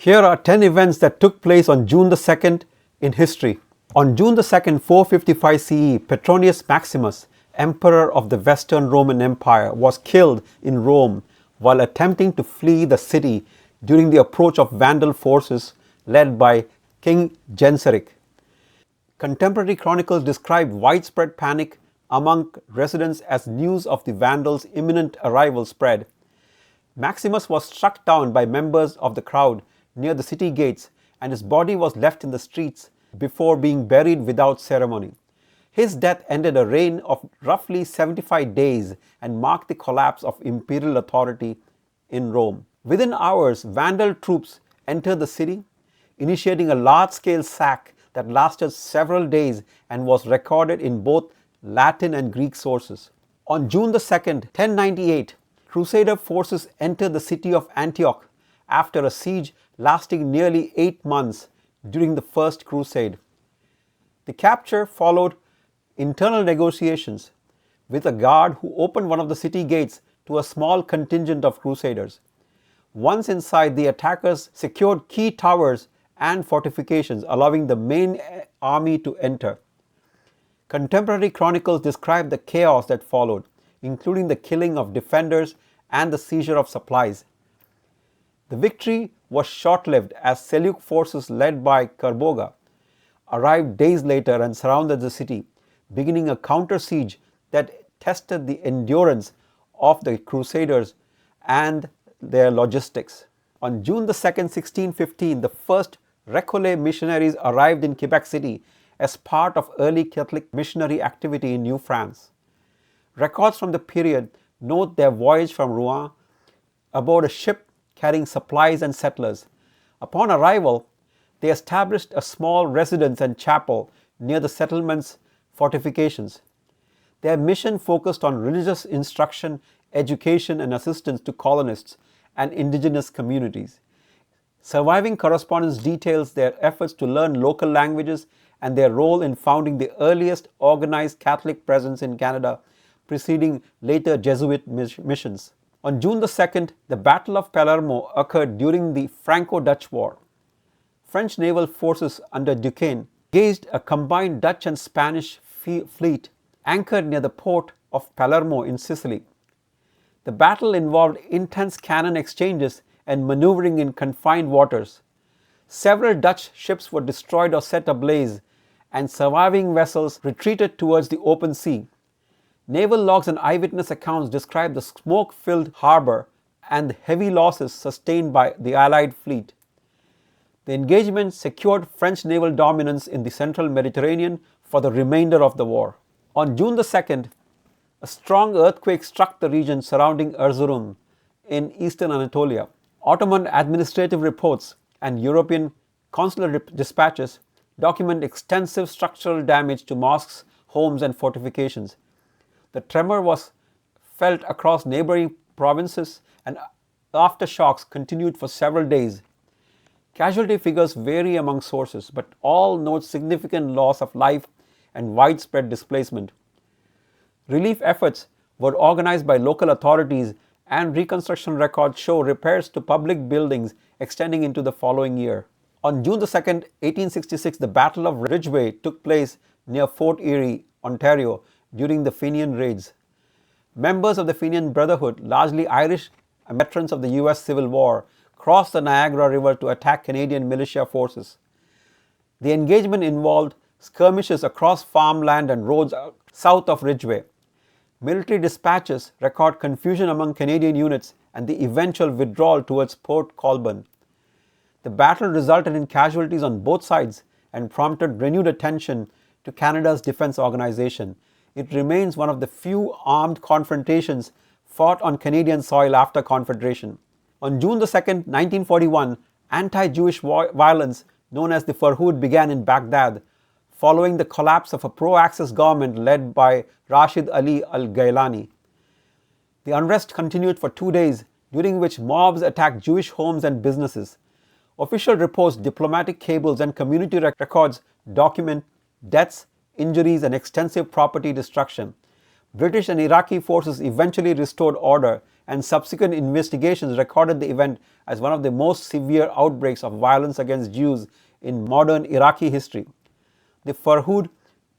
Here are 10 events that took place on June the 2nd in history. On June the 2nd, 455 CE, Petronius Maximus, emperor of the Western Roman Empire, was killed in Rome while attempting to flee the city during the approach of Vandal forces led by King Genseric. Contemporary chronicles describe widespread panic among residents as news of the Vandals' imminent arrival spread. Maximus was struck down by members of the crowd near the city gates, and his body was left in the streets before being buried without ceremony. His death ended a reign of roughly 75 days and marked the collapse of imperial authority in Rome. Within hours, Vandal troops entered the city, initiating a large-scale sack that lasted several days and was recorded in both Latin and Greek sources. On June the 2nd, 1098, Crusader forces entered the city of Antioch after a siege lasting nearly 8 months during the First Crusade. The capture followed internal negotiations with a guard who opened one of the city gates to a small contingent of Crusaders. Once inside, the attackers secured key towers and fortifications, allowing the main army to enter. Contemporary chronicles describe the chaos that followed, including the killing of defenders and the seizure of supplies. The victory was short-lived as Seljuk forces led by Kerbogha arrived days later and surrounded the city, beginning a counter-siege that tested the endurance of the Crusaders and their logistics. On June the 2nd, 1615, the first Récollet missionaries arrived in Quebec City as part of early Catholic missionary activity in New France. Records from the period note their voyage from Rouen aboard a ship carrying supplies and settlers. Upon arrival, they established a small residence and chapel near the settlement's fortifications. Their mission focused on religious instruction, education, and assistance to colonists and indigenous communities. Surviving correspondence details their efforts to learn local languages and their role in founding the earliest organized Catholic presence in Canada, preceding later Jesuit missions. On June the 2nd, the Battle of Palermo occurred during the Franco-Dutch War. French naval forces under Duquesne engaged a combined Dutch and Spanish fleet anchored near the port of Palermo in Sicily. The battle involved intense cannon exchanges and maneuvering in confined waters. Several Dutch ships were destroyed or set ablaze, and surviving vessels retreated towards the open sea. Naval logs and eyewitness accounts describe the smoke-filled harbor and the heavy losses sustained by the Allied fleet. The engagement secured French naval dominance in the central Mediterranean for the remainder of the war. On June the 2nd, a strong earthquake struck the region surrounding Erzurum in eastern Anatolia. Ottoman administrative reports and European consular dispatches document extensive structural damage to mosques, homes, and fortifications. The tremor was felt across neighboring provinces, and aftershocks continued for several days. Casualty figures vary among sources, but all note significant loss of life and widespread displacement. Relief efforts were organized by local authorities, and reconstruction records show repairs to public buildings extending into the following year. On June the 2nd, 1866, the Battle of Ridgeway took place near Fort Erie, Ontario, during the Fenian raids. Members of the Fenian Brotherhood, largely Irish veterans of the US Civil War, crossed the Niagara River to attack Canadian militia forces. The engagement involved skirmishes across farmland and roads south of Ridgeway. Military dispatches record confusion among Canadian units and the eventual withdrawal towards Port Colborne. The battle resulted in casualties on both sides and prompted renewed attention to Canada's defense organization. It remains one of the few armed confrontations fought on Canadian soil after Confederation. On June the 2nd, 1941, anti-Jewish violence known as the Farhud began in Baghdad, following the collapse of a pro-Axis government led by Rashid Ali al-Gailani. The unrest continued for 2 days, during which mobs attacked Jewish homes and businesses. Official reports, diplomatic cables, and community records document deaths, injuries, and extensive property destruction. British and Iraqi forces eventually restored order, and subsequent investigations recorded the event as one of the most severe outbreaks of violence against Jews in modern Iraqi history. The Farhud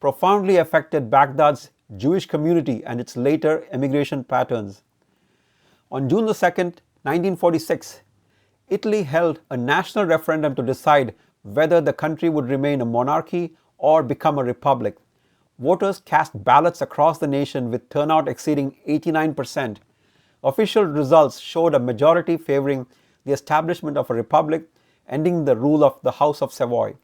profoundly affected Baghdad's Jewish community and its later emigration patterns. On June 2, 1946, Italy held a national referendum to decide whether the country would remain a monarchy or become a republic. Voters cast ballots across the nation with turnout exceeding 89%. Official results showed a majority favoring the establishment of a republic, ending the rule of the House of Savoy.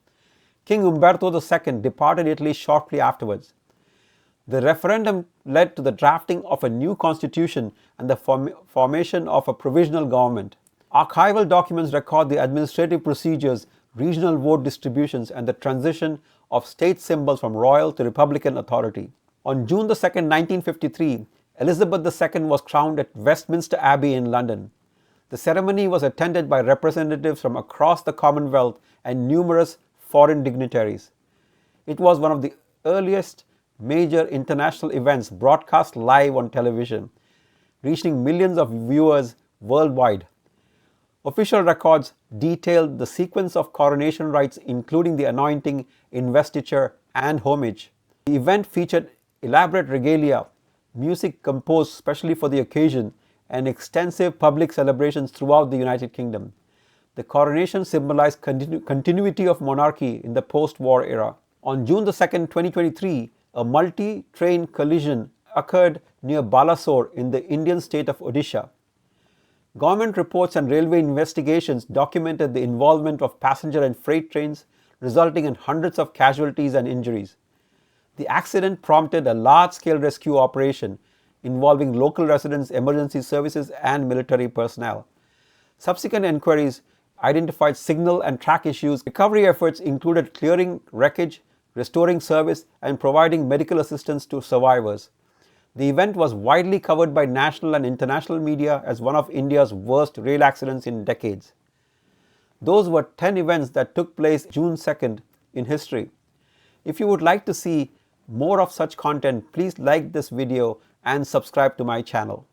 King Umberto II departed Italy shortly afterwards. The referendum led to the drafting of a new constitution and the formation of a provisional government. Archival documents record the administrative procedures, regional vote distributions, and the transition of state symbols from royal to republican authority. On June 2, 1953, Elizabeth II was crowned at Westminster Abbey in London. The ceremony was attended by representatives from across the Commonwealth and numerous foreign dignitaries. It was one of the earliest major international events broadcast live on television, reaching millions of viewers worldwide. Official records detailed the sequence of coronation rites, including the anointing, investiture, and homage. The event featured elaborate regalia, music composed specially for the occasion, and extensive public celebrations throughout the United Kingdom. The coronation symbolized continuity of monarchy in the post-war era. On June 2, 2023, a multi-train collision occurred near Balasore in the Indian state of Odisha. Government reports and railway investigations documented the involvement of passenger and freight trains, resulting in hundreds of casualties and injuries. The accident prompted a large-scale rescue operation involving local residents, emergency services, and military personnel. Subsequent inquiries identified signal and track issues. Recovery efforts included clearing wreckage, restoring service, and providing medical assistance to survivors. The event was widely covered by national and international media as one of India's worst rail accidents in decades. Those were 10 events that took place June 2nd in history. If you would like to see more of such content, please like this video and subscribe to my channel.